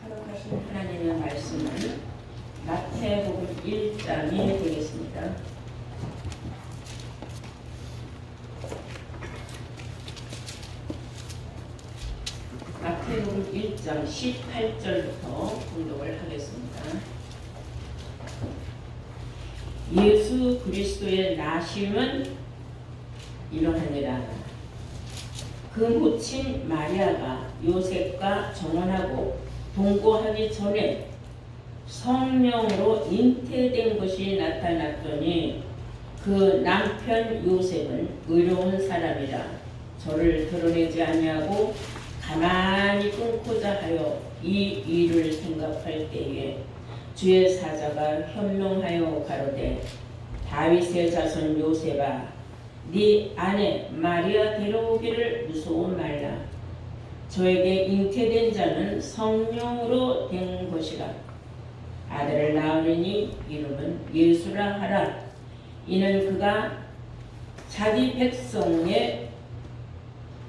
허락하신 하나님의 말씀은 마태복음 1장이 되겠습니다. 마태복음 1장 18절부터 공독을 하겠습니다. 예수 그리스도의 나심은 이러하니라. 그 모친 마리아가 요셉과 정혼하고 동거하기 전에 성령으로 잉태된 것이 나타났더니 그 남편 요셉은 의로운 사람이라 저를 드러내지 아니하고 가만히 끊고자 하여 이 일을 생각할 때에 주의 사자가 현명하여 가로되 다윗의 자손 요셉아 네 아내 마리아 데려오기를 무서워 말라. 저에게 잉태된 자는 성령으로 된 것이라. 아들을 낳으리니 이름은 예수라 하라. 이는 그가 자기 백성의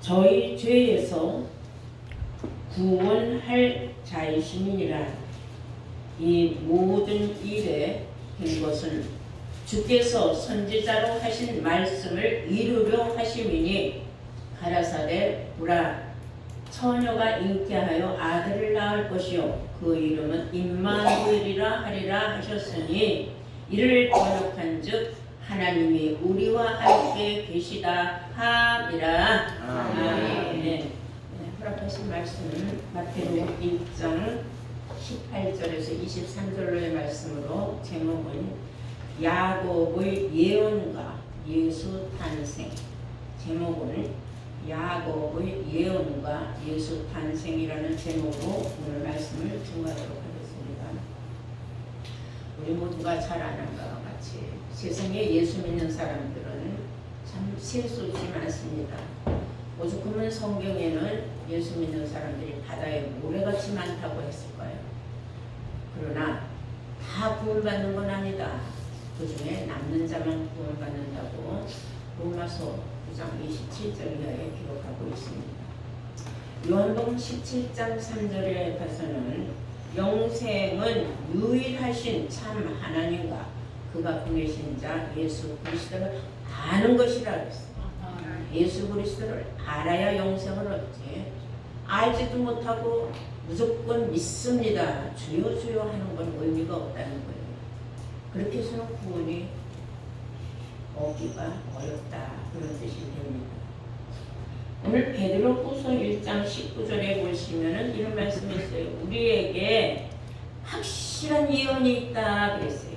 저희 죄에서 구원할 자이심이니라. 이 모든 일에 된 것은 주께서 선지자로 하신 말씀을 이루려 하심이니 가라사대 보라 처녀가 잉태하여 아들을 낳을 것이요 그 이름은 임마누엘이라 하리라 하셨으니 이를 번역한즉 하나님이 우리와 함께 계시다 함이라. 아멘. 허락하신 말씀은 마태복음 1장 18절에서 23절로의 말씀으로 제목은 야곱의 예언과 예수 탄생. 제목은 야곱의 예언과 예수 탄생이라는 제목으로 오늘 말씀을 증거하도록 하겠습니다. 우리 모두가 잘 아는 것과 같이 세상에 예수 믿는 사람들은 참 세수지 많습니다. 오죽하면 성경에는 예수 믿는 사람들이 바다에 모래같이 많다고 했을 거예요. 그러나 다 구원받는 건 아니다. 그 중에 남는 자만 구원받는다고 로마서 9장 27절 이하에 기록하고 있습니다. 요한복음 17장 3절에 가서는 영생은 유일하신 참 하나님과 그가 보내신 자 예수 그리스도를 아는 것이라 그랬어요. 예수 그리스도를 알아야 영생을 얻지. 알지도 못하고 무조건 믿습니다. 주여 주여 하는 건 의미가 없다는 거예요. 그렇게 해서는 구원이 얻기가 어렵다. 그런 뜻이 됩니다. 오늘 베드로후서 1장 19절에 보시면은 이런 말씀이 있어요. 우리에게 확실한 예언이 있다 그랬어요.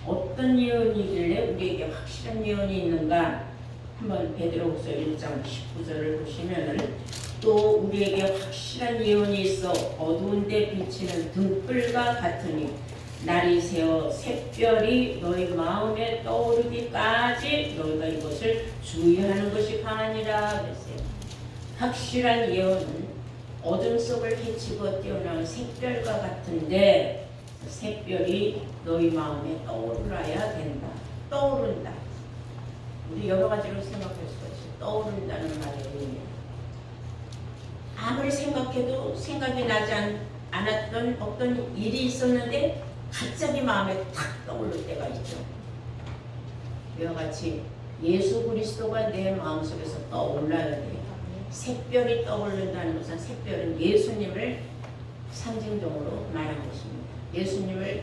어떤 예언이길래 우리에게 확실한 예언이 있는가? 한번 베드로후서 1장 19절을 보시면은 또 우리에게 확실한 예언이 있어 어두운 데 비치는 등불과 같으니 날이 새어 샛별이 너희 마음에 떠오르기까지 너희가 이것을 주의하는 것이 강하니라 그랬어요. 확실한 예언은 어둠 속을 헤치고 뛰어나온 샛별과 같은데 샛별이 너희 마음에 떠오르야 된다. 떠오른다. 우리 여러 가지로 생각할 수가 있어요. 떠오른다는 말의 의미. 아무리 생각해도 생각이 나지 않았던 어떤 일이 있었는데 갑자기 마음에 탁 떠오를 때가 있죠. 이와 같이 예수 그리스도가 내 마음속에서 떠올라야 돼요. 샛별이 떠오른다는 것은 샛별은 예수님을 상징적으로 말한 것입니다. 예수님을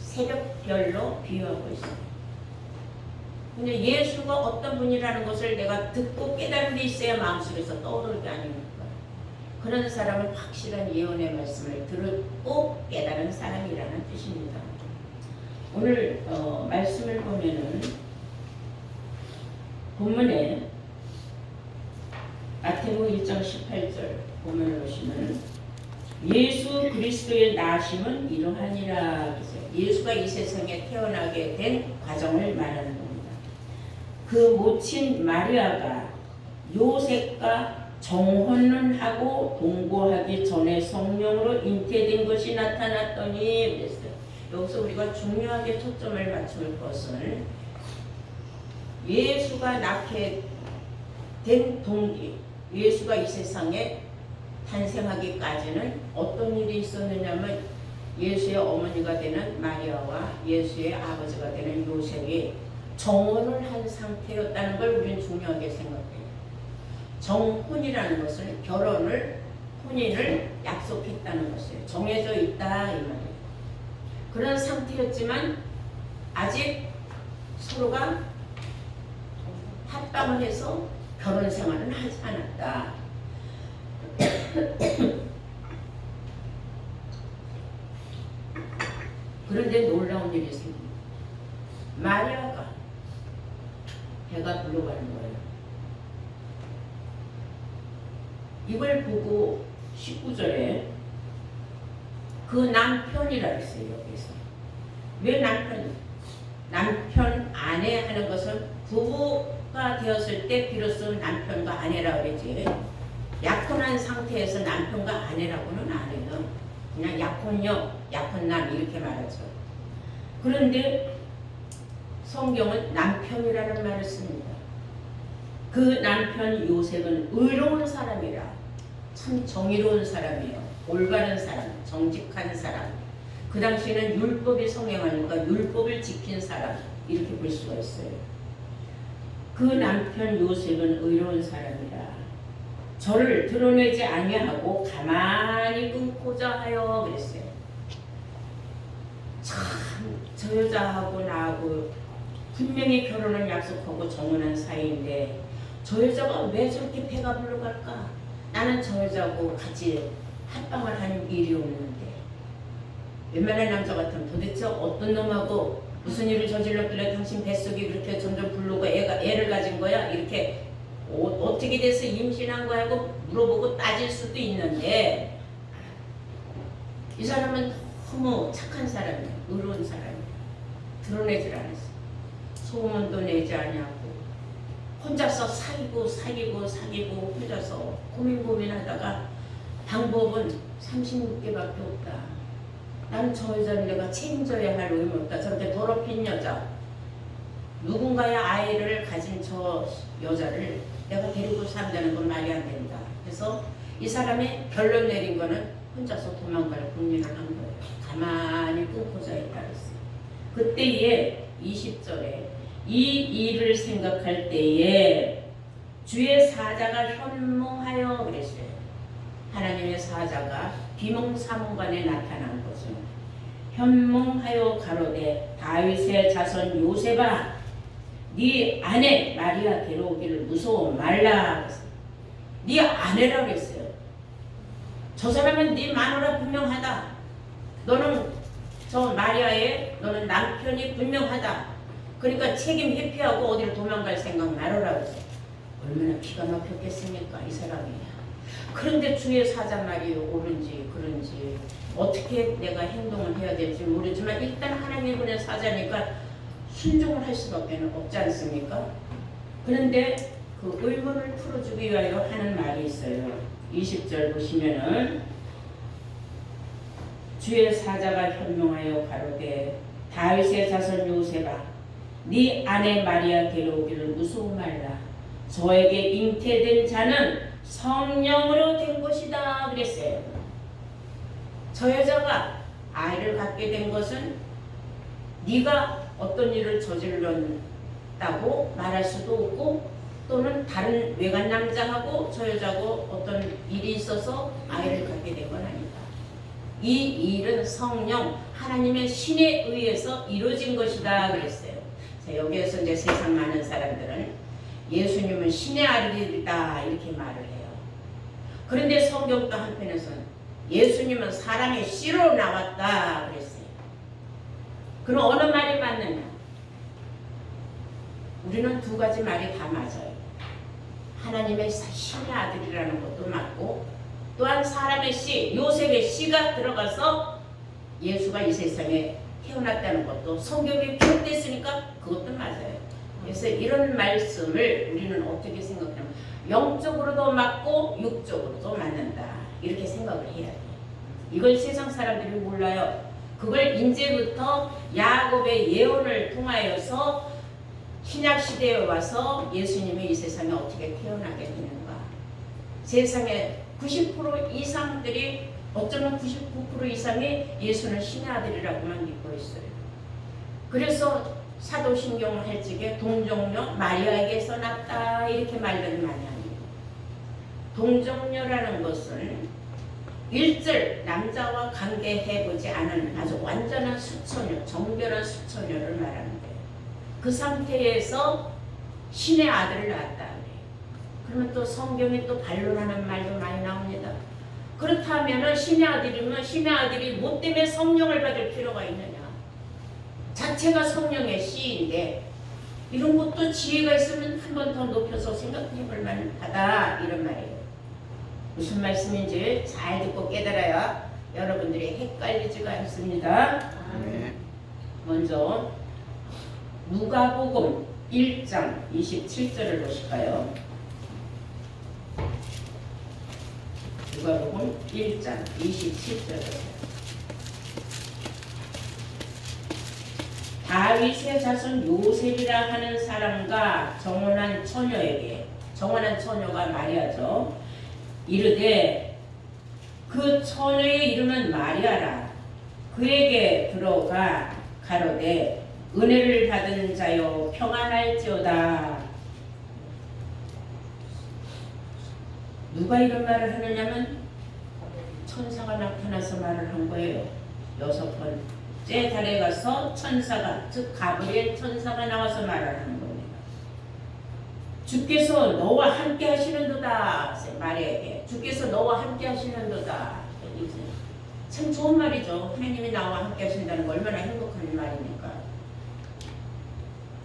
새벽별로 비유하고 있습니다. 근데 예수가 어떤 분이라는 것을 내가 듣고 깨달은 데 있어야 마음속에서 떠오를 게 아닙니까? 그런 사람은 확실한 예언의 말씀을 듣고 깨달은 사람이라는 뜻입니다. 오늘 말씀을 보면은 본문에 마태복음 1장 18절 본문을 보시면 예수 그리스도의 나심은 이러하니라. 예수가 이 세상에 태어나게 된 과정을 말하는 겁니다. 그 모친 마리아가 요셉과 정혼을 하고 동거하기 전에 성령으로 잉태된 것이 나타났더니 그랬어요. 여기서 우리가 중요하게 초점을 맞출 것은 예수가 낳게 된 동기, 예수가 이 세상에 탄생하기까지는 어떤 일이 있었느냐면 예수의 어머니가 되는 마리아와 예수의 아버지가 되는 요셉이 정혼을 한 상태였다는 걸 우리는 중요하게 생각해요. 정혼이라는 것은 혼인을 약속했다는 것이에요. 정해져 있다 이 말이에요. 그런 상태였지만 아직 서로가 합방을 해서 결혼 생활은 하지 않았다. 그런데 놀라운 일이 생깁니다. 마리아가 배가 불러가는 거예요. 이걸 보고 19절에 그 남편이라 했어요. 여기서 왜 남편 아내 하는 것은 부부가 되었을 때 비로소 남편과 아내라 그러지, 약혼한 상태에서 남편과 아내라고는 안 해요. 그냥 약혼녀, 약혼남 이렇게 말하죠. 그런데 성경은 남편이라는 말을 씁니다. 그 남편 요셉은 의로운 사람이라, 참 정의로운 사람이에요. 올바른 사람, 정직한 사람. 그 당시에는 율법이 성행하니까 율법을 지킨 사람 이렇게 볼 수가 있어요. 그 남편 요셉은 의로운 사람이라 저를 드러내지 아니하고 가만히 끊고자 하여 그랬어요. 참 저 여자하고 나하고 분명히 결혼을 약속하고 정혼한 사이인데 저 여자가 왜 저렇게 배가 불러갈까? 나는 저 여자하고 같이 합방을 하는 일이 없는데 웬만한 남자 같으면 도대체 어떤 놈하고 무슨 일을 저질렀길래 당신 뱃속이 그렇게 점점 부르고 애를 가진 거야? 이렇게 어떻게 돼서 임신한 거야 하고 물어보고 따질 수도 있는데 이 사람은 너무 착한 사람이야. 의로운 사람이야. 드러내질 않았어. 소문도 내지 않냐고 혼자서 사귀고 혼자서 고민하다가 방법은 36개밖에 없다. 나는 저 여자를 내가 책임져야 할 의무 없다. 저렇게 더럽힌 여자, 누군가의 아이를 가진 저 여자를 내가 데리고 산다는 건 말이 안 된다. 그래서 이 사람이 결론 내린 거는 혼자서 도망갈 국리를 한 거예요. 가만히 끊고자 했다 그랬어요. 그때에 20절에 이 일을 생각할 때에 주의 사자가 현몽하여 그랬어요. 하나님의 사자가 비몽사몽간에 나타난 것은 현몽하여 가로되 다윗의 자손 요셉아 네 아내 마리아 데려오기를 무서워 말라. 네 아내라고 했어요. 저 사람은 네 마누라 분명하다. 너는 저 마리아의 너는 남편이 분명하다. 그러니까 책임 회피하고 어디로 도망갈 생각 말아라고 했어요. 얼마나 기가 막혔겠습니까 이 사람이. 그런데 주의 사자 말이 옳은지 그런지 어떻게 내가 행동을 해야 될지 모르지만 일단 하나님의 보낸 사자니까 순종을 할 수밖에 없지 않습니까? 그런데 그 의문을 풀어주기 위하여 하는 말이 있어요. 20절 보시면은 주의 사자가 현명하여 가로되 다윗의 자손 요셉아 네 아내 마리아 데려오기를 무서워 말라. 저에게 잉태된 자는 성령으로 된 것이다 그랬어요. 저 여자가 아이를 갖게 된 것은 네가 어떤 일을 저질렀다고 말할 수도 없고 또는 다른 외간 남자하고 저 여자하고 어떤 일이 있어서 아이를 갖게 된 건 아니다. 이 일은 성령 하나님의 신에 의해서 이루어진 것이다 그랬어요. 자, 여기에서 이제 세상 많은 사람들은 예수님은 신의 아들이다 이렇게 말을 해요. 그런데 성경도 한편에서는 예수님은 사람의 씨로 나왔다 그랬어요. 그럼 어느 말이 맞느냐? 우리는 두 가지 말이 다 맞아요. 하나님의 신의 아들이라는 것도 맞고 또한 사람의 씨, 요셉의 씨가 들어가서 예수가 이 세상에 태어났다는 것도 성경에 기록됐으니까 그것도 맞아요. 그래서 이런 말씀을 우리는 어떻게 생각하냐면 영적으로도 맞고 육적으로도 맞는다 이렇게 생각을 해야 돼요. 이걸 세상 사람들이 몰라요. 그걸 이제부터 야곱의 예언을 통하여서 신약시대에 와서 예수님이 이 세상에 어떻게 태어나게 되는가, 세상에 90% 이상들이 어쩌면 99% 이상이 예수는 신의 아들이라고만 믿고 있어요. 그래서 사도신경을 할 적에 동정녀 마리아에게서 났다 이렇게 말들을 많이 합니다. 동정녀라는 것은 일절 남자와 관계해보지 않은 아주 완전한 수처녀, 정결한 수처녀를 말하는데 그 상태에서 신의 아들을 낳았다 그래요. 그러면 또 성경에 또 반론하는 말도 많이 나옵니다. 그렇다면 신의 아들이면 신의 아들이 뭐 때문에 성령을 받을 필요가 있느냐. 자체가 성령의 씨인데 이런 것도 지혜가 있으면 한 번 더 높여서 생각해 볼 만하다 이런 말이에요. 무슨 말씀인지 잘 듣고 깨달아야 여러분들이 헷갈리지가 않습니다. 네. 먼저 누가복음 1장 27절을 보실까요? 누가복음 1장 27절 보세요. 다윗의 자손 요셉이라 하는 사람과 정혼한 처녀에게, 정혼한 처녀가 마리아죠. 이르되 그 처녀의 이름은 마리아라. 그에게 들어가 가로되 은혜를 받은 자여 평안할지어다. 누가 이런 말을 하느냐면 천사가 나타나서 말을 한 거예요. 6번째 달에 가서 천사가, 즉 가브리엘 천사가 나와서 말을 하는 겁니다. 주께서 너와 함께 하시는도다. 마리아에게 주께서 너와 함께 하시는도다. 참 좋은 말이죠. 하나님이 나와 함께 하신다는 거 얼마나 행복한 말입니까?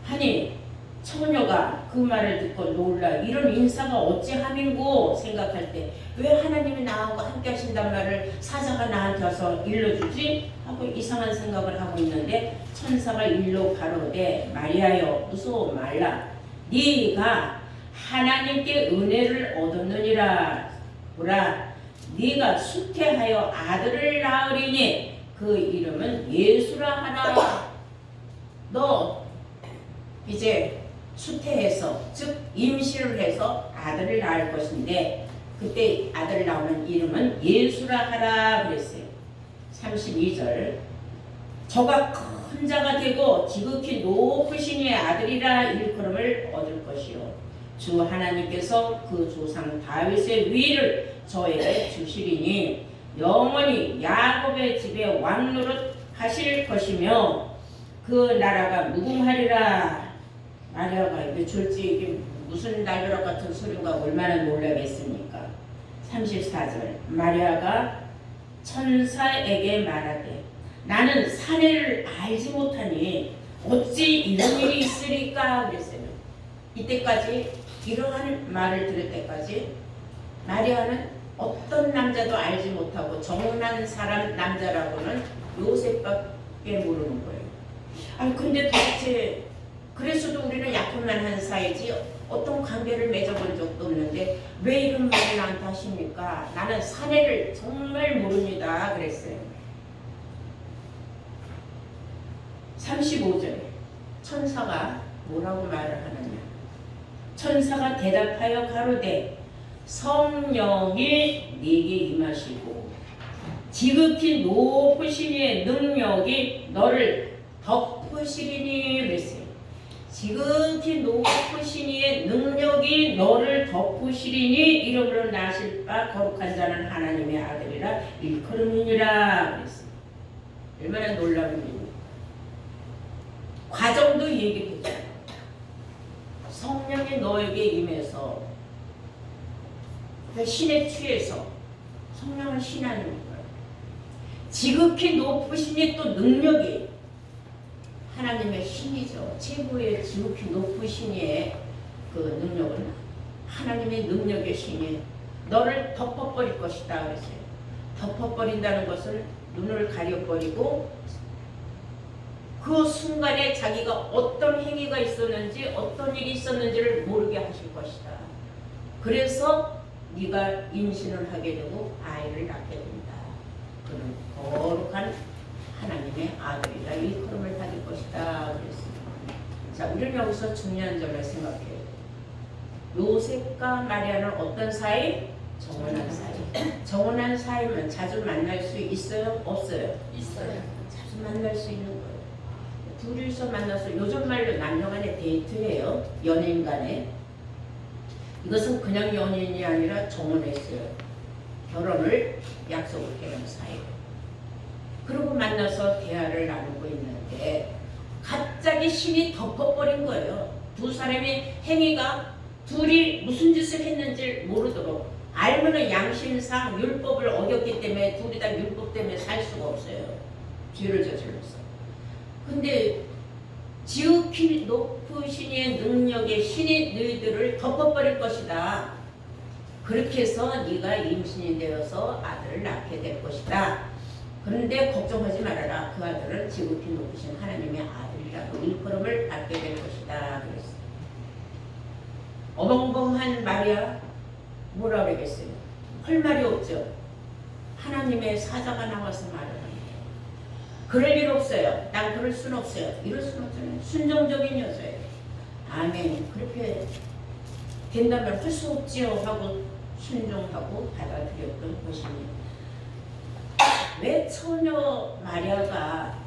아니 처녀가 그 말을 듣고 놀라 이런 인사가 어찌함인고 생각할 때 왜 하나님이 나하고 함께 하신단 말을 사자가 나한테 와서 일러주지? 하고 이상한 생각을 하고 있는데 천사가 일러 가로되 마리아여 무서워 말라. 네가 하나님께 은혜를 얻었느니라. 보라 네가 수태하여 아들을 낳으리니 그 이름은 예수라 하나. 너 이제 수태해서 즉 임신을 해서 아들을 낳을 것인데 그때 아들 나오는 이름은 예수라 하라 그랬어요. 32절 저가 큰 자가 되고 지극히 높으신 이의 아들이라 일컬음을 얻을 것이요 주 하나님께서 그 조상 다윗의 위를 저에게 주시리니 영원히 야곱의 집에 왕노릇 하실 것이며 그 나라가 무궁하리라. 마리아가 이게 졸지 이게 무슨 날벼락 같은 소리가 얼마나 놀라겠습니까? 34절 마리아가 천사에게 말하되 나는 사내를 알지 못하니 어찌 이런 일이 있으리까 그랬어요. 이때까지 이러한 말을 들을 때까지 마리아는 어떤 남자도 알지 못하고 정혼한 사람 남자라고는 요셉밖에 모르는 거예요. 아니 근데 도대체 그래서도 우리는 약혼만 한 사이지 어떤 관계를 맺어본 적도 없는데 왜 이런 말을 나한테 하십니까? 나는 사내를 정말 모릅니다. 그랬어요. 35절에 천사가 뭐라고 말을 하느냐. 천사가 대답하여 가로되 성령이 네게 임하시고 지극히 높으신 이의 능력이 너를 덮으시리니 그랬어요. 지극히 높으신 이의 능력이 너를 덮으시리니 이름으로 나실 바 거룩한 자는 하나님의 아들이라 일컬음이니라 그랬어요. 얼마나 놀라운 일입니까? 과정도 얘기되잖아요. 성령이 너에게 임해서 신에 취해서 성령은 신 아닙니까? 지극히 높으신 이 또 능력이 하나님의 신이죠. 최고의 지극히 높으신 이의 그 능력은 하나님의 능력의 신이 너를 덮어버릴 것이다 그랬어요. 덮어버린다는 것을 눈을 가려버리고 그 순간에 자기가 어떤 행위가 있었는지 어떤 일이 있었는지를 모르게 하실 것이다. 그래서 네가 임신을 하게 되고 아이를 낳게 된다. 그는 거룩한 하나님의 아들이라 일컬음을 받을 것이다 그랬습니다. 자, 우리는 여기서 중요한 점을 생각해요. 요셉과 마리아는 어떤 사이? 정혼한 사이. 정혼한 사이면 자주 만날 수 있어요? 없어요? 있어요. 자주 만날 수 있는 거예요. 둘이서 만나서 요즘 말로 남녀 간의 데이트예요. 연인 간에. 이것은 그냥 연인이 아니라 정혼했어요. 결혼을 약속을 해놓은 사이예요. 그리고 만나서 대화를 나누고 있는데 갑자기 신이 덮어버린 거예요. 두 사람의 행위가 둘이 무슨 짓을 했는지 모르도록 알면은 양심상 율법을 어겼기 때문에 둘이 다 율법 때문에 살 수가 없어요. 죄를 저질렀어. 근데 지극히 높으신 능력의 신이 너희들을 덮어버릴 것이다. 그렇게 해서 네가 임신이 되어서 아들을 낳게 될 것이다. 그런데 걱정하지 말아라. 그 아들은 지극히 높으신 하나님의 아들이라고 일컬음을 받게 될 것이다. 그랬어요. 어벙벙한 마리아 뭐라 그러겠어요? 할 말이 없죠. 하나님의 사자가 나와서 말을 합니다. 그럴 일 없어요. 난 그럴 순 없어요. 이럴 순 없잖아요. 순종적인 여자예요. 아멘. 그렇게 된다면 할 수 없지요 하고 순종하고 받아들였던 것입니다. 왜 처녀 마리아가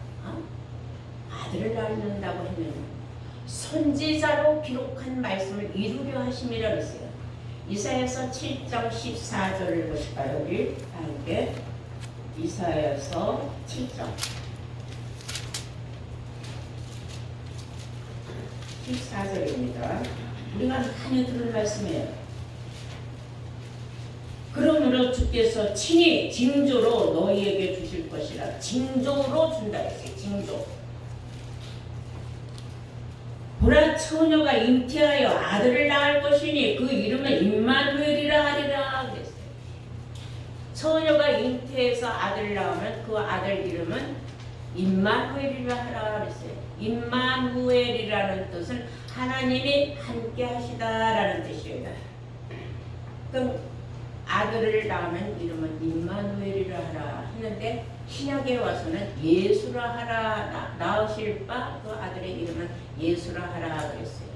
아들을 낳는다고 했느냐? 선지자로 기록한 말씀을 이루려 하심이라 했어요. 이사야서 7장 14절을 보실까요? 우리 함께 이사야서 7장 14절입니다. 우리가 많이 들은 말씀이에요. 그러므로 주께서 친히 징조로 너희에게 주실 것이라. 징조로 준다 했어요. 징조. 보라 처녀가 잉태하여 아들을 낳을 것이니 그 이름은 임마누엘이라 하리라 그랬어요. 처녀가 잉태해서 아들을 낳으면 그 아들 이름은 임마누엘이라 하라 그랬어요. 임마누엘이라는 뜻은 하나님이 함께 하시다라는 뜻이에요. 그럼 아들을 낳으면 이름은 임마누엘이라 하라 했는데 신약에 와서는 예수라 하라 낳으실 바 그 아들의 이름은 예수라 하라 그랬어요.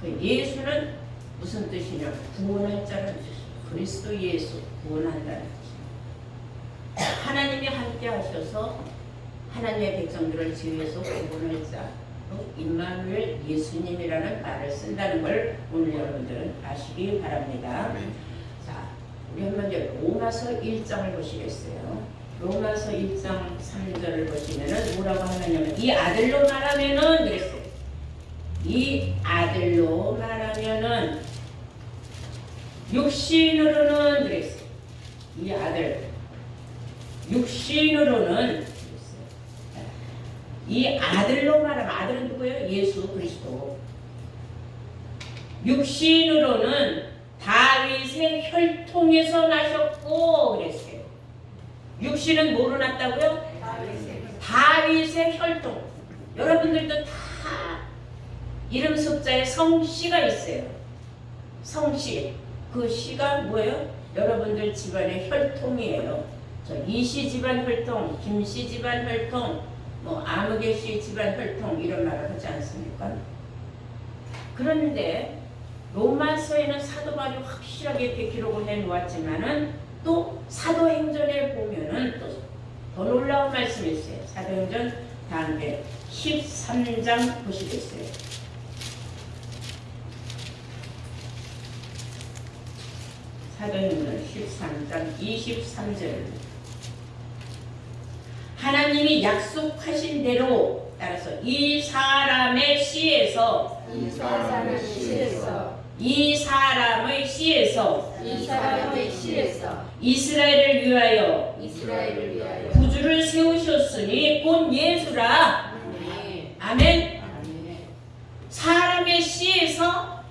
그 예수는 무슨 뜻이냐? 구원할 자라는 뜻이에요. 그리스도 예수 구원한다는 뜻이에요. 하나님이 함께 하셔서 하나님의 백성들을 지혜에서 구원할 자 임마누엘 예수님이라는 말을 쓴다는 걸 오늘 여러분들은 아시기 바랍니다. 자, 우리 한번 이제 로마서 1장을 보시겠어요. 로마서 1장 3절을 보시면은 뭐라고 하냐면 이 아들로 말하면은 그랬어요. 이 아들로 말하면은 육신으로는 그랬어요. 이 아들 육신으로는 그랬어요. 이 아들로 말하면 아들은 누구예요? 예수 그리스도. 육신으로는 다윗의 혈통에서 나셨고 그랬어요. 육신은 뭐로 났다고요? 다윗의 혈통. 여러분들도 다 이름 숫자에 성씨가 있어요. 성씨. 그 씨가 뭐예요? 여러분들 집안의 혈통이에요. 저 이씨 집안 혈통, 김씨 집안 혈통, 뭐 아무개 씨 집안 혈통 이런 말을 하지 않습니까? 그런데 로마서에는 사도 바울이 확실하게 이렇게 기록을 해 놓았지만은 또 사도행전에 보면은 또 더 놀라운 말씀이 있어요. 사도행전 다음에 13장 보시겠어요. 사도행전 13장 23절. 하나님이 약속하신 대로 따라서 이 사람의 씨에서 이스라엘을 위하여 구주를 세우셨으니 곧 예수라. 아멘. 사람의 씨에서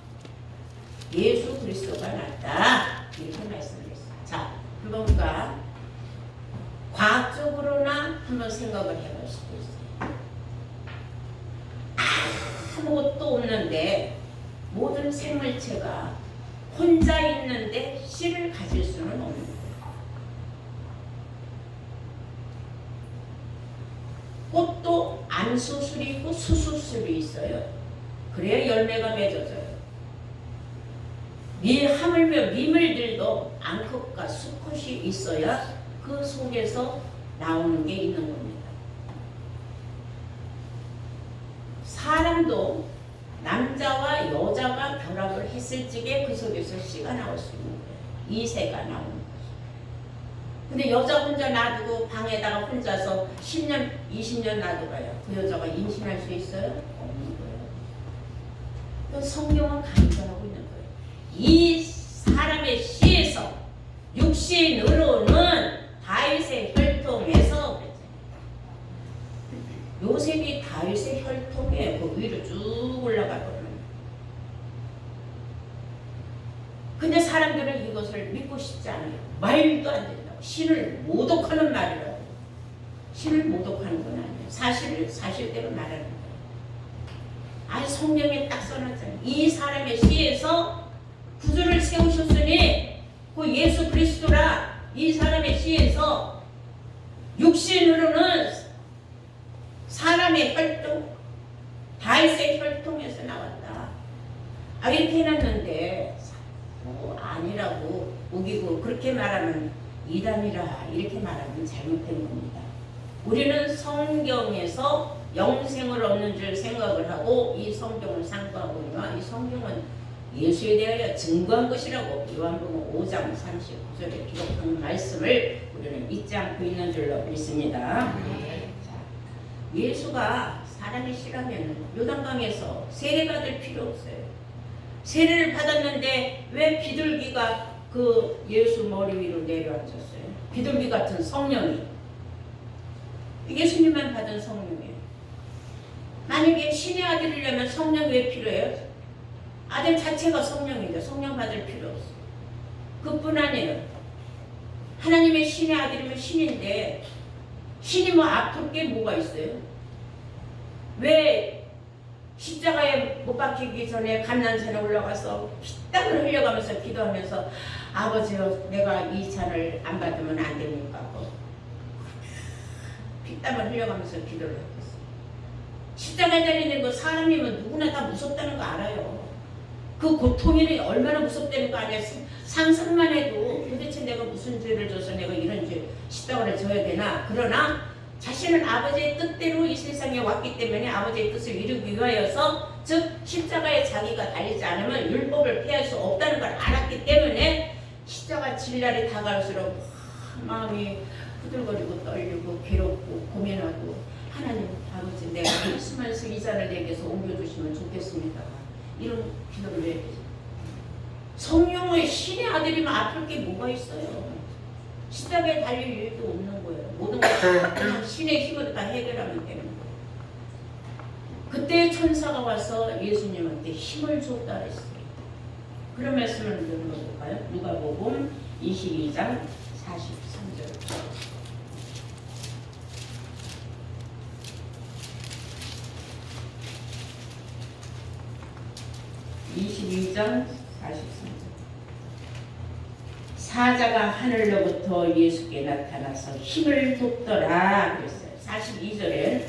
예수 그리스도가 났다. 이렇게 말씀을 했어요. 자, 한번 우리가 과학적으로나 한번 생각을 해볼 수도 있어요. 아무것도 없는데 모든 생물체가 혼자 있는데 씨를 가질 수는 없는 거예요. 꽃도 암수술이 있고 수수술이 있어요. 그래야 열매가 맺어져요. 하물며 미물들도 암컷과 수컷이 있어야 그 속에서 나오는 게 있는 겁니다. 사람도 남자와 여자가 결합을 했을 적에 그 속에서 씨가 나올 수 있는 거예요. 이세가 나오는 거죠. 근데 여자 혼자 놔두고 방에다가 혼자서 10년, 20년 놔둬봐요. 그 여자가 임신할 수 있어요? 없는 거예요. 그 성경은 강조하고 있는 거예요. 이 사람의 씨에서 육신으로는 다윗의 혈통에서 요셉이 다윗의 혈통에 그 위로 쭉 올라가거든요. 근데 사람들은 이것을 믿고 싶지 않아요. 말도 안 된다고. 신을 모독하는 말이라고. 신을 모독하는 건 아니에요. 사실대로 말하는 거예요. 아니 성경에 딱 써놨잖아요. 이 사람의 씨에서 구주를 세우셨으니 그 예수 그리스도라. 이 사람의 씨에서 육신으로는 사람의 혈통, 다윗의 혈통에서 나왔다. 이렇게 해놨는데 아니라고 우기고 그렇게 말하면 이단이라 이렇게 말하면 잘못된 겁니다. 우리는 성경에서 영생을 얻는 줄 생각을 하고 이 성경을 상고하거니와 이 성경은 예수에 대하여 증거한 것이라고 요한복음 5장 39절에 기록한 말씀을 우리는 잊지 않고 있는 줄로 믿습니다. 예수가 사람이 싫으면 요단강에서 세례받을 필요 없어요. 세례를 받았는데 왜 비둘기가 그 예수 머리 위로 내려앉았어요? 비둘기 같은 성령이. 예수님만 받은 성령이에요. 만약에 신의 아들이라면 성령 왜 필요해요? 아들 자체가 성령이죠. 성령 받을 필요 없어요. 그뿐 아니에요. 하나님의 신의 아들이면 신인데 신이 뭐 아플 게 뭐가 있어요? 왜 십자가에 못 박히기 전에 감난산에 올라가서 피땀을 흘려가면서 기도하면서 아버지요 내가 이 잔을 안 받으면 안 됩니까? 피땀을 흘려가면서 기도를 했어요. 십자가에 달리는 거 사람이면 누구나 다 무섭다는 거 알아요. 그 고통이 얼마나 무섭다는 거 아니야. 상상만 해도 도대체 내가 무슨 죄를 져서 내가 이런 죄 십자가를 져야 되나. 그러나 자신은 아버지의 뜻대로 이 세상에 왔기 때문에 아버지의 뜻을 이루기 위하여서 즉 십자가에 자기가 달리지 않으면 율법을 피할 수 없다는 걸 알았기 때문에 십자가 질 날이 다가올수록 마음이 후들거리고 떨리고 괴롭고 고민하고 하나님 아버지 내가 말씀하셔서 이 잔을 내게서 옮겨주시면 좋겠습니다. 이런 기도를 왜 해요? 성령의 신의 아들이면 아플 게 뭐가 있어요? 십자가에 달릴 일도 없는 거예요. 모든 걸 그냥 신의 힘으로 다 해결하면 되는 거예요. 그때 천사가 와서 예수님한테 힘을 줬다 그랬어요. 그런 말씀을 읽어볼까요? 누가복음 22장 43절. 22장 43절. 사자가 하늘로부터 예수께 나타나서 힘을 돋더라 그랬어요. 42절에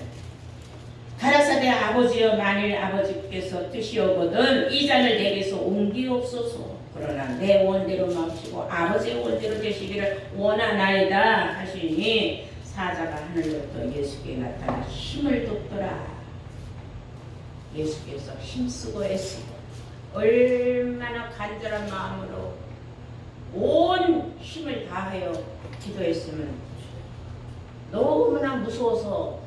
가라사대 아버지여 만일 아버지께서 뜻이오거든 이 잔을 내게서 옮기옵소서. 그러나 내 원대로 마시고 아버지의 원대로 되시기를 원하나이다 하시니 사자가 하늘로부터 예수께 나타나 힘을 돋더라. 예수께서 힘쓰고 애쓰고 얼마나 간절한 마음으로 온 힘을 다하여 기도했으면 너무나 무서워서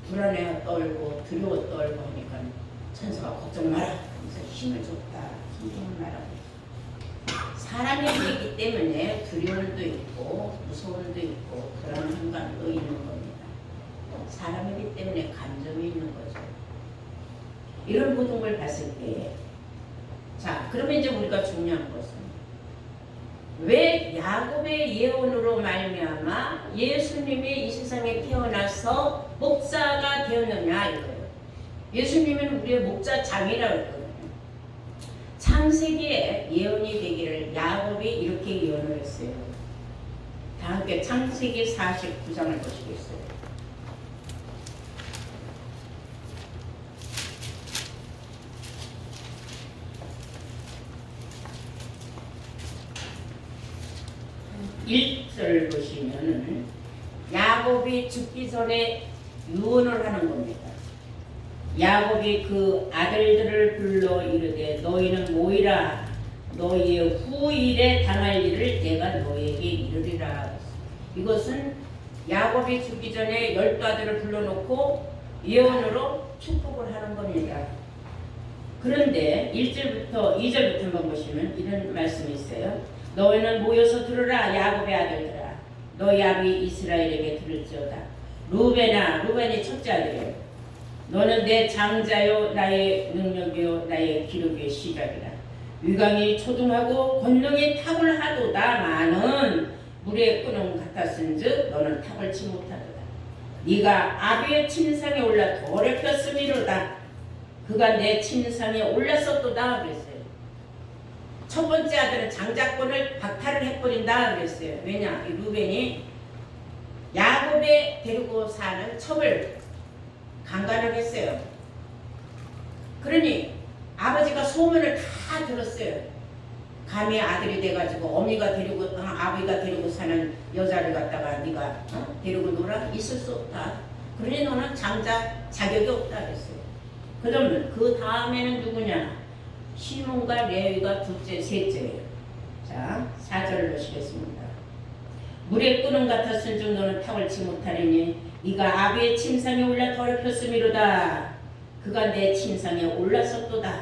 불안해 떨고 두려워 떨고 하니까 천사가 걱정 마라 하면서 힘을 줬다. 성경을 말하고 사람이 있기 때문에 두려움도 있고 무서움도 있고 그런 순간도 있는 겁니다. 사람이기 때문에 감정이 있는 거죠. 이런 모든 걸 봤을 때 자, 그러면 이제 우리가 중요한 것은 왜 야곱의 예언으로 말미암아 예수님이 이 세상에 태어나서 목자가 되었느냐 이거예요. 예수님은 우리의 목자장이라고 했거든요. 창세기에 예언이 되기를 야곱이 이렇게 예언을 했어요. 다 함께 창세기 49장을 보시겠어요. 1절 보시면은 야곱이 죽기 전에 유언을 하는 겁니다. 야곱이 그 아들들을 불러 이르되 너희는 모이라 너희의 후일에 당할 일을 내가 너희에게 이르리라. 이것은 야곱이 죽기 전에 12아들을 불러놓고 예언으로 축복을 하는 겁니다. 그런데 1절부터 2절부터 한번 보시면 이런 말씀이 있어요. 너희는 모여서 들으라 야곱의 아들들아 너희 아비 이스라엘에게 들을지어다. 루벤이 첫째 아들이에요. 너는 내 장자요 나의 능력이요 나의 기록의 시작이라. 위강이 초등하고 권능이 탁월하도다마는 물에 끄는 같았은즉 너는 탁월치 못하도다. 네가 아비의 침상에 올라 더럽혔음이로다. 그가 내 침상에 올랐었도다 그랬어요. 첫 번째 아들은 장자권을 박탈을 해버린다 그랬어요. 왜냐? 이 루벤이 야곱에 데리고 사는 첩을 강간을 했어요. 그러니 아버지가 소문을 다 들었어요. 감히 아들이 돼가지고 어미가 데리고 아버지가 데리고 사는 여자를 갖다가 네가 데리고 놀아? 있을 수 없다. 그러니 너는 장자 자격이 없다 그랬어요. 그러면 그 다음에는 누구냐? 시몬과 레위가 둘째, 셋째예요. 자, 4절을 보시겠습니다. 물에 끄는 같았은즉 너는 탁월치 못하리니 네가 아비의 침상에 올라 더럽혔음이로다. 그가 내 침상에 올랐었도다.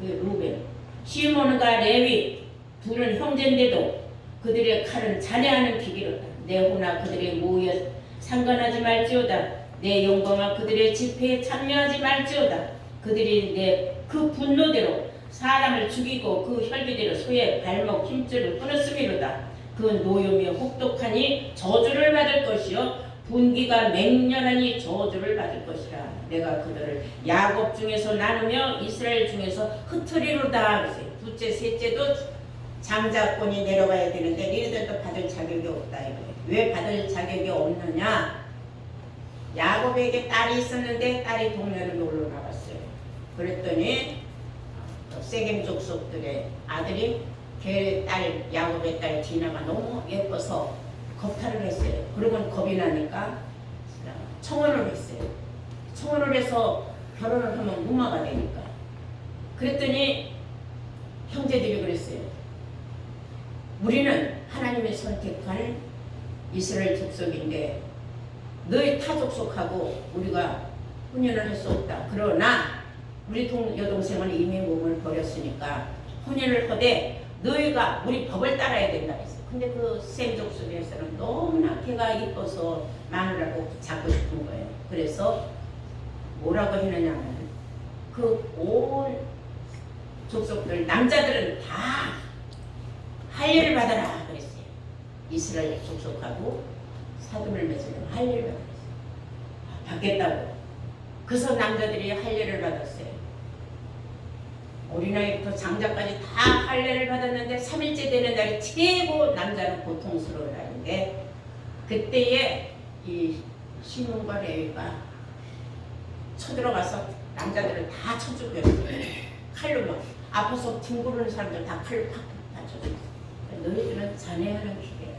루벤, 시몬과 레위 둘은 형제인데도 그들의 칼은 잔해하는 기기로다. 내 호나 그들의 모여 상관하지 말지어다. 내 영광아 그들의 집회에 참여하지 말지어다. 그들이 내 그 분노대로 사람을 죽이고 그 혈기대로 소의 발목 힘줄을 끊었음이로다. 그 노염이 혹독하니 저주를 받을 것이요 분기가 맹렬하니 저주를 받을 것이라. 내가 그들을 야곱 중에서 나누며 이스라엘 중에서 흩으리로다. 그래서 둘째 셋째도 장자권이 내려가야 되는데 너희들도 받을 자격이 없다 이거예요. 왜 받을 자격이 없느냐? 야곱에게 딸이 있었는데 딸이 동네를 놀러 나갔어요. 그랬더니 세겜 족속들의 아들이 걔 딸 야곱의 딸 디나가 너무 예뻐서 겁탈을 했어요. 그러고는 겁이 나니까 청혼을 했어요. 청혼을 해서 결혼을 하면 무마가 되니까. 그랬더니 형제들이 그랬어요. 우리는 하나님의 선택한 이스라엘 족속인데 너희 타 족속하고 우리가 혼연을 할 수 없다. 그러나 우리 여동생은 이미 몸을 버렸으니까 혼연을 하되 너희가 우리 법을 따라야 된다 했어요. 근데 그 셈 족속에서는 너무나 걔가 이뻐서 마누라고 잡고 싶은 거예요. 그래서 뭐라고 했느냐면 그 온 족속들 남자들은 다 할례를 받아라 그랬어요. 이스라엘 족속하고 사귐을 맺으려면 할례를 받았어요. 받겠다고. 그래서 남자들이 할례를 받았어요. 어린아이부터 장자까지 다 할례를 받았는데 3일째 되는 날이 최고 남자는 고통스러운 날인데 그때에 이 시몬과 레위가 쳐들어가서 남자들을 다 쳐 죽였어요. 칼로 막 아파서 뒹구르는 사람들 다 칼로 팍팍 다 쳐 죽였어요. 너희들은 잔해하는 기계야.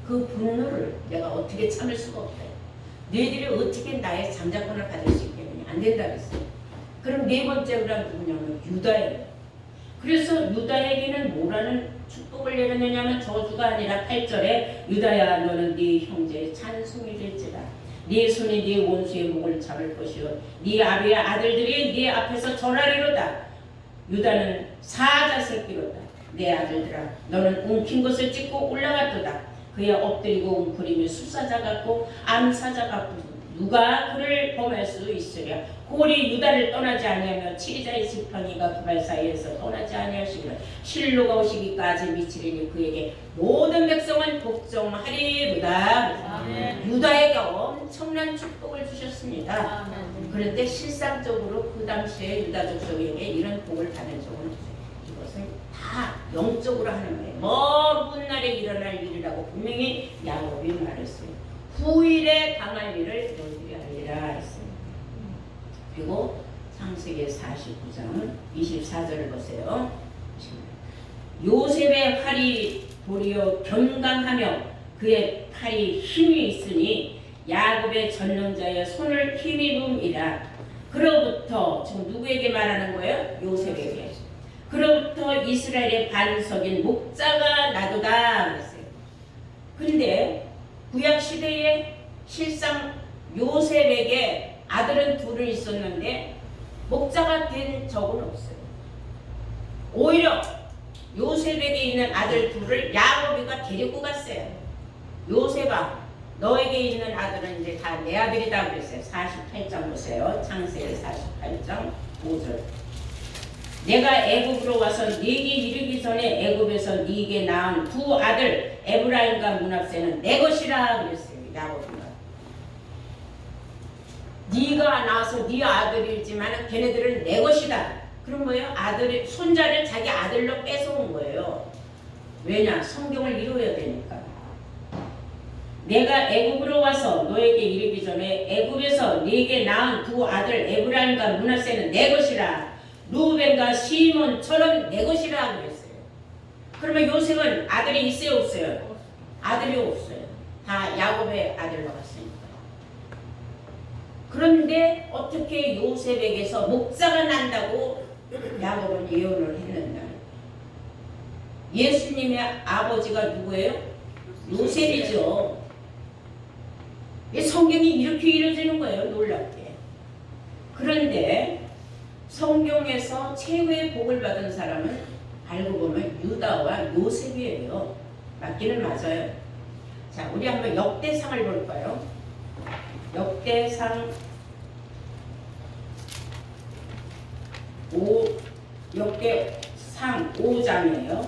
그 분노를 내가 어떻게 참을 수가 없다. 너희들이 어떻게 나의 장자권을 받을 수 있겠느냐. 안 된다 그랬어요. 그럼 네 번째가 누구냐면 유다예요. 그래서 유다에게는 뭐라는 축복을 내렸느냐면 저주가 아니라 8절에 유다야 너는 네 형제의 찬송이 될지라. 네 손이 네 원수의 목을 잡을 것이요 네 아비의 아들들이 네 앞에서 전하리로다. 유다는 사자 새끼로다. 내 아들들아 너는 웅킨 것을 찍고 올라갔도다. 그의 엎드리고 웅크리며 수사자 같고 암사자 같고 누가 그를 범할 수 있으랴. 골이 유다를 떠나지 아니하며 치리자의 지팡이가 그 발 사이에서 떠나지 아니하시리라. 실로가 오시기까지 미치리니 그에게 모든 백성은 복종하리로다. 유다에게 엄청난 축복을 주셨습니다. 그런데 실상적으로 그 당시에 유다 족속에게 이런 복을 받은 적은 없어요. 이것은 다 영적으로 하는 거예요. 먼 훗날에 일어날 일이라고 분명히 야곱이 말했어요. 후일에 당할 일을 너희들이 알리라 했습니다. 그리고 창세기 49장 24절을 보세요. 요셉의 활이 도리어 견강하며 그의 팔이 힘이 있으니 야곱의 전능자의 손을 힘입음이라. 그로부터 지금 누구에게 말하는 거예요? 요셉에게. 그로부터 이스라엘의 반석인 목자가 나도다 그랬어요. 근데 구약 시대에 실상 요셉에게 아들은 둘은 있었는데 목자가 된 적은 없어요. 오히려 요셉에게 있는 아들 둘을 야곱이가 데리고 갔어요. 요셉아, 너에게 있는 아들은 이제 다 내 아들이다 그랬어요. 48장 보세요. 창세기 48장 5절. 내가 애굽으로 와서 네게 이르기 전에 애굽에서 네게 낳은 두 아들 에브라임과 므낫세는 내 것이라 그랬어요. 야곱이가. 네가 낳아서 네 아들이지만 걔네들은 내 것이다. 그런 거예요. 아들이 손자를 자기 아들로 뺏어온 거예요. 왜냐? 성경을 이루어야 되니까. 내가 애굽으로 와서 너에게 이르기 전에 애굽에서 네게 낳은 두 아들 에브라임과 므낫세는 내 것이라. 루벤과 시몬처럼 내 것이라 그랬어요. 그러면 요셉은 아들이 있어요, 없어요? 아들이 없어요. 다 야곱의 아들로 갔으니까. 그런데 어떻게 요셉에게서 목자가 난다고 야곱은 예언을 했는가? 예수님의 아버지가 누구예요? 요셉이죠. 성경이 이렇게 이루어지는 거예요, 놀랍게. 그런데 성경에서 최후의 복을 받은 사람은 알고 보면 유다와 요셉이에요. 맞기는 맞아요. 자, 우리 한번 역대상을 볼까요? 역대상 5장이에요.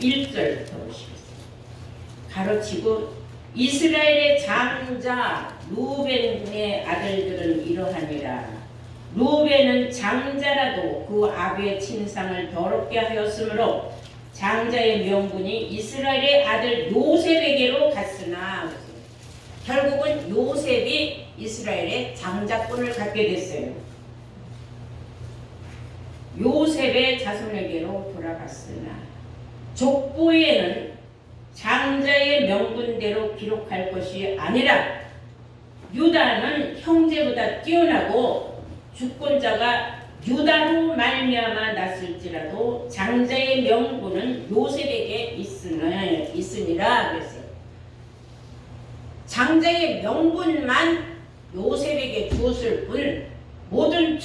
1절부터 보시겠습니다. 가로치고 이스라엘의 장자 루벤의 아들들은 이러하니라. 루벤은 장자라도 그 아비의 친상을 더럽게 하였으므로 장자의 명분이 이스라엘의 아들 요셉에게로 갔으나 결국은 요셉이 이스라엘의 장자권을 갖게 됐어요. 요셉의 자손에게로 돌아갔으나 족보에는 장자의 명분대로 기록할 것이 아니라 유다는 형제보다 뛰어나고 주권자가 유다로 말미암아 났을지라도 장자의 명분은 요셉에게 있으니라 그랬어요. 장자의 명분만 요셉에게 주었을 뿐 모든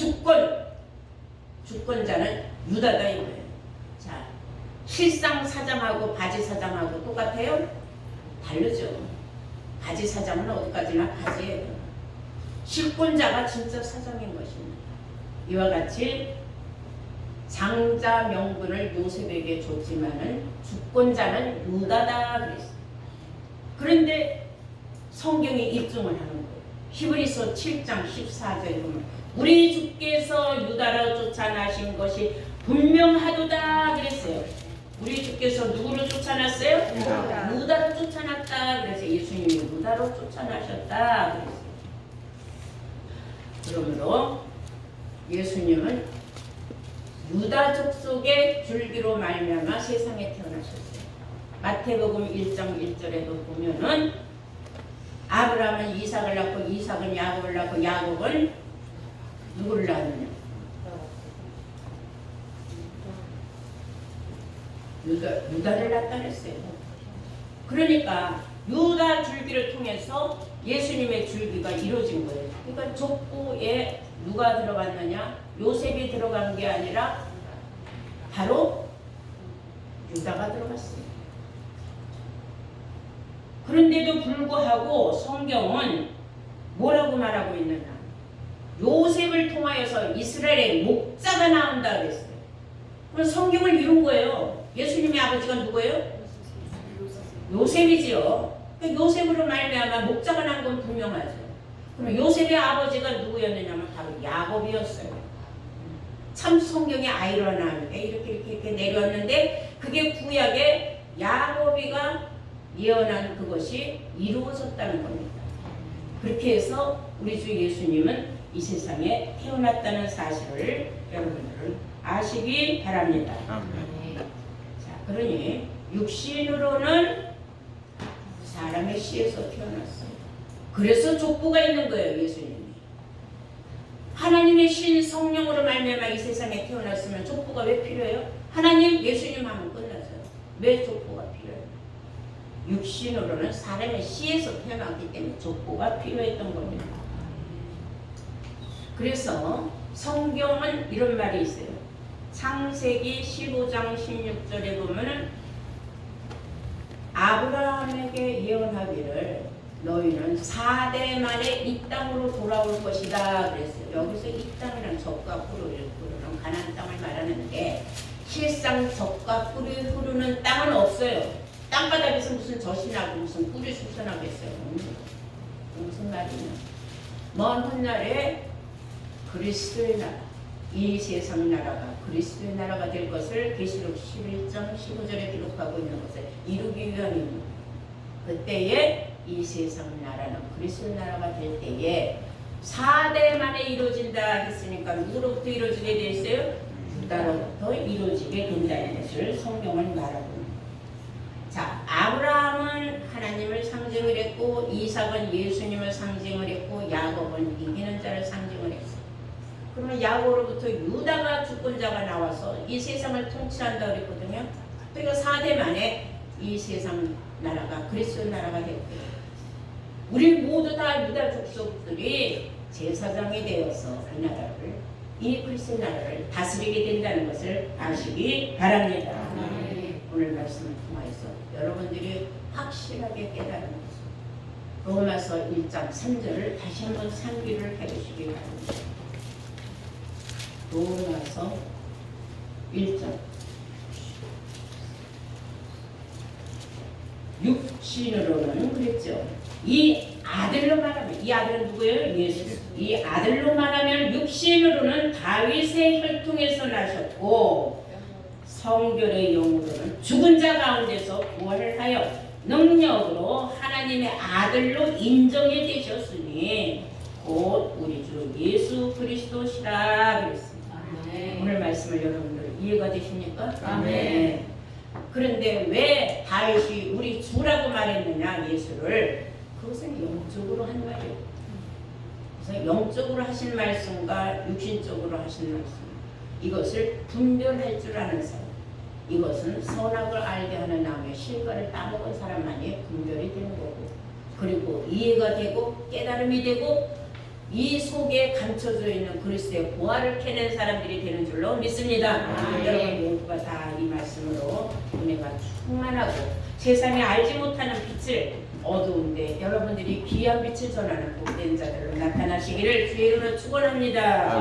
주권자는 유다다 이거예요. 자, 실상 사장하고 바지 사장하고 똑같아요? 다르죠. 바지 사장은 어디까지나 바지예요. 실권자가 진짜 사장인 것입니다. 이와 같이 장자 명분을 요셉에게 줬지만은 주권자는 유다다 그랬어요. 그런데 성경이 입증을 하는 거예요. 히브리서 7장 14절에 보면 우리 주께서 유다로 쫓아나신 것이 분명하도다 그랬어요. 우리 주께서 누구로 쫓아났어요? 유다로 쫓아났다 그래서 예수님이 유다로 쫓아나셨다 그랬어요. 그러므로 예수님은 유다 족속의 줄기로 말미암아 세상에 태어나셨어요. 마태복음 1장 1절에도 보면은 아브라함은 이삭을 낳고 이삭은 야곱을 낳고 야곱은 누구를 낳느냐? 유다를 낳다 그랬어요. 그러니까 유다 줄기를 통해서 예수님의 줄기가 이루어진 거예요. 그러니까 족보에 누가 들어갔느냐? 요셉이 들어간 게 아니라 바로 유다가 들어갔어요. 그런데도 불구하고 성경은 뭐라고 말하고 있느냐? 요셉을 통하여서 이스라엘의 목자가 나온다 그랬어요. 그럼 성경을 이룬 거예요. 예수님의 아버지가 누구예요? 요셉이지요. 그러니까 요셉으로 말미암아 목자가 난 건 분명하죠. 그럼 요셉의 아버지가 누구였느냐면 바로 야곱이었어요. 참 성경이 아이러니하게 이렇게 내려왔는데 그게 구약에 야곱이가 예언한 그것이 이루어졌다는 겁니다. 그렇게 해서 우리 주 예수님은 이 세상에 태어났다는 사실을 여러분들은 아시기 바랍니다. 아멘. 그러니 육신으로는 사람의 씨에서 태어났어요. 그래서 족보가 있는 거예요. 예수님이 하나님의 신 성령으로 말미암아 이 세상에 태어났으면 족보가 왜 필요해요? 하나님 예수님 하면 끝났어요. 왜 족보가 필요해요? 육신으로는 사람의 씨에서 태어났기 때문에 족보가 필요했던 겁니다. 그래서 성경은 이런 말이 있어요. 창세기 15장 16절에 보면은 아브라함에게 예언하기를 너희는 4대 만에 이 땅으로 돌아올 것이다 그랬어요. 여기서 이 땅이란 적과 꿀을 흐르는 가나안 땅을 말하는데 실상 적과 꿀이 흐르는 땅은 없어요. 땅바닥에서 무슨 젖이 나고 무슨 꿀이 솟아나겠어요. 무슨 말이냐. 먼 훗날에 그리스도의 나라, 이 세상 나라가 그리스도의 나라가 될 것을 계시록 11장 15절에 기록하고 있는 것을 이루기 위함입니다. 그때에 이 세상 나라는 그리스도의 나라가 될 때에 4대 만에 이루어진다 했으니까 누구로부터 이루어지게 돼 있어요? 부다로부터 이루어지게 된다는 것을 성경은 말하고 있습니다. 자, 아브라함은 하나님을 상징을 했고 이삭은 예수님을 상징을 했고 야곱은 이기는 자를 상징을 했어요. 그러면 야곱으로부터 유다가 주권자가 나와서 이 세상을 통치한다 그랬거든요. 그러니까 4대 만에 이 세상 나라가 그리스도 나라가 됐고요. 우리 모두 다 유다 족속들이 제사장이 되어서 이 나라를 이 그리스도 나라를 다스리게 된다는 것을 아시기 바랍니다. 오늘 말씀을 통해서 여러분들이 확실하게 깨달은 것을 로마서 1장 3절을 다시 한번 상기를 해보시기 바랍니다. 로마서 1장 육신으로는 그랬죠. 이 아들로 말하면 이 아들은 누구예요? 예수. 이 아들로 말하면 육신으로는 다윗의 혈통에서 나셨고 성결의 영으로는 죽은 자 가운데서 부활하여 능력으로 하나님의 아들로 인정이 되셨으니 곧 우리 주 예수 그리스도시라 그랬습니다. 아멘. 오늘 말씀을 여러분들 이해가 되십니까? 아멘. 그런데 왜 다윗이 우리 주라고 말했느냐 예수를? 그것은 영적으로 한 말이에요. 그래서 영적으로 하신 말씀과 육신적으로 하신 말씀 이것을 분별할 줄 아는 사람 이것은 선악을 알게 하는 나무의 실과를 따먹은 사람만이 분별이 되는 거고 그리고 이해가 되고 깨달음이 되고 이 속에 감춰져 있는 그리스도의 보화를 캐낸 사람들이 되는 줄로 믿습니다. 여러분 모두가 다 이 말씀으로 은혜가 충만하고 세상에 알지 못하는 빛을 어두운데 여러분들이 귀한 빛을 전하는 복된 자들로 나타나시기를 주의 이름으로 축원합니다.